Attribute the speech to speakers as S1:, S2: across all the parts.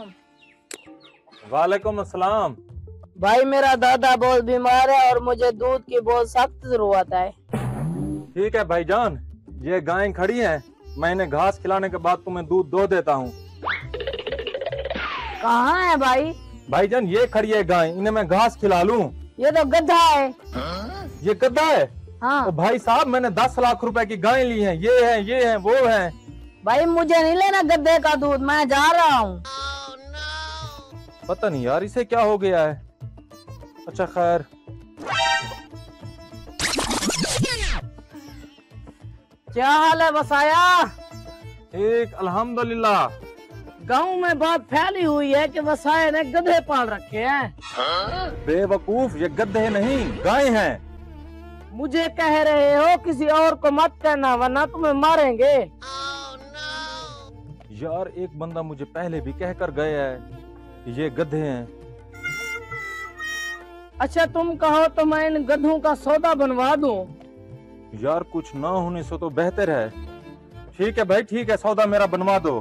S1: अस्सलाम।
S2: वालेकुम अस्सलाम।
S1: भाई मेरा दादा बहुत बीमार है और मुझे दूध की बहुत सख्त जरूरत है।
S2: ठीक है भाईजान, ये गायें खड़ी हैं, मैं इन्हें घास खिलाने के बाद तुम्हें दूध दो देता हूँ।
S1: कहाँ है भाई?
S2: भाईजान ये खड़ी है गाय, इन्हें मैं घास खिला लूं?
S1: ये तो गधा है।
S2: ये गधा है?
S1: हाँ।
S2: तो भाई साहब मैंने 10 लाख रुपए की गायें ली हैं, ये हैं वो हैं।
S1: भाई मुझे नहीं लेना गधे का दूध, मैं जा रहा हूँ।
S2: पता नहीं यार इसे क्या हो गया है। अच्छा खैर।
S1: क्या हाल है बसाया?
S2: ठीक अल्हम्दुलिल्लाह।
S1: गांव में बात फैली हुई है कि वसाया ने गधे पाल रखे हैं।
S2: बेवकूफ, ये गधे नहीं गाय हैं।
S1: मुझे कह रहे हो, किसी और को मत कहना वरना तुम्हें मारेंगे।
S2: यार एक बंदा मुझे पहले भी कहकर गया है कि ये गधे हैं।
S1: अच्छा तुम कहो तो मैं इन गधों का सौदा बनवा दूं।
S2: यार कुछ ना होने से तो बेहतर है। ठीक है भाई, ठीक है, सौदा मेरा बनवा दो।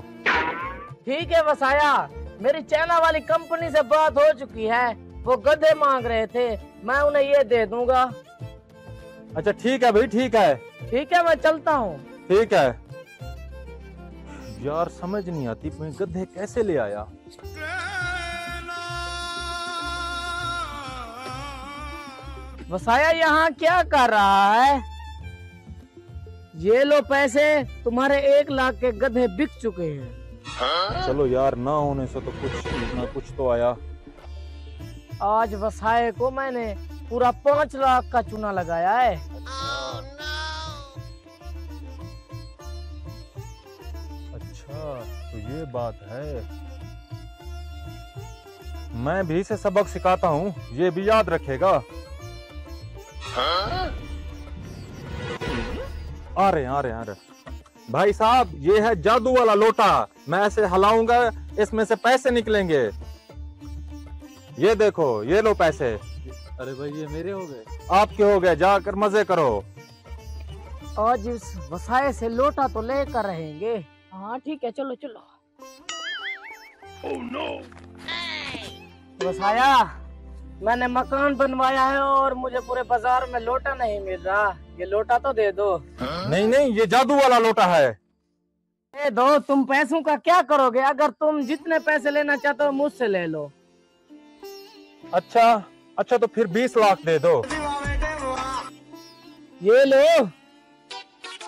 S1: ठीक है वसाया, मेरी चाइना वाली कंपनी से बात हो चुकी है, वो गधे मांग रहे थे, मैं उन्हें ये दे दूंगा।
S2: अच्छा ठीक है भाई, ठीक है।
S1: ठीक है मैं चलता हूँ।
S2: ठीक है। यार समझ नहीं आती मैं गधे कैसे ले आया।
S1: वसाया यहाँ क्या कर रहा है? ये लो पैसे, तुम्हारे 1 लाख के गधे बिक चुके हैं।
S2: चलो यार, ना होने से तो कुछ ना कुछ तो आया।
S1: आज वसाए को मैंने पूरा 5 लाख का चूना लगाया है।
S2: अच्छा तो ये बात है। मैं भी इसे सबक सिखाता हूँ, ये भी याद रखेगा। आ रहे भाई साहब, ये है जादू वाला लोटा, मैं ऐसे हिलाऊंगा इसमें से पैसे निकलेंगे। ये देखो, ये लो पैसे।
S3: अरे भाई ये मेरे हो गए?
S2: आपके हो गए, जाकर मजे करो।
S1: आज इस वसाए से लोटा तो लेकर रहेंगे। हाँ ठीक है, चलो चलो।
S2: Oh, no.
S1: वसाया, मैंने मकान बनवाया है और मुझे पूरे बाजार में लोटा नहीं मिल रहा, ये लोटा तो दे दो।
S2: नहीं नहीं, ये जादू वाला लोटा है।
S1: दे दो। तुम पैसों का क्या करोगे? अगर तुम जितने पैसे लेना चाहते हो मुझसे ले लो।
S2: अच्छा तो फिर 20 लाख दे दो।
S1: ये लो।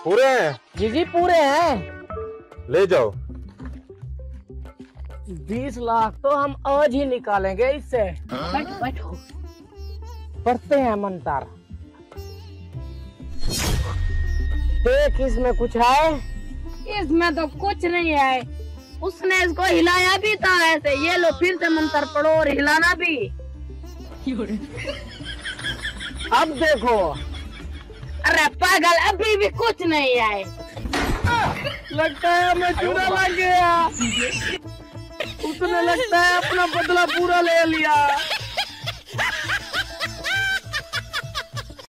S2: पूरे हैं?
S1: जी पूरे हैं।
S2: ले जाओ।
S1: 20 लाख तो हम आज ही निकालेंगे इससे। बैठो बैठो, पढ़ते हैं मंत्र। देख इसमें कुछ है?
S4: इसमें तो कुछ नहीं है, उसने इसको हिलाया भी था ऐसे। ये लो फिर से मंत्र पढ़ो और हिलाना भी।
S1: अब देखो।
S4: अरे पागल, अभी भी कुछ नहीं है।
S1: लगता है हमें चूना लग गया। उसने लगता है अपना बदला पूरा ले लिया।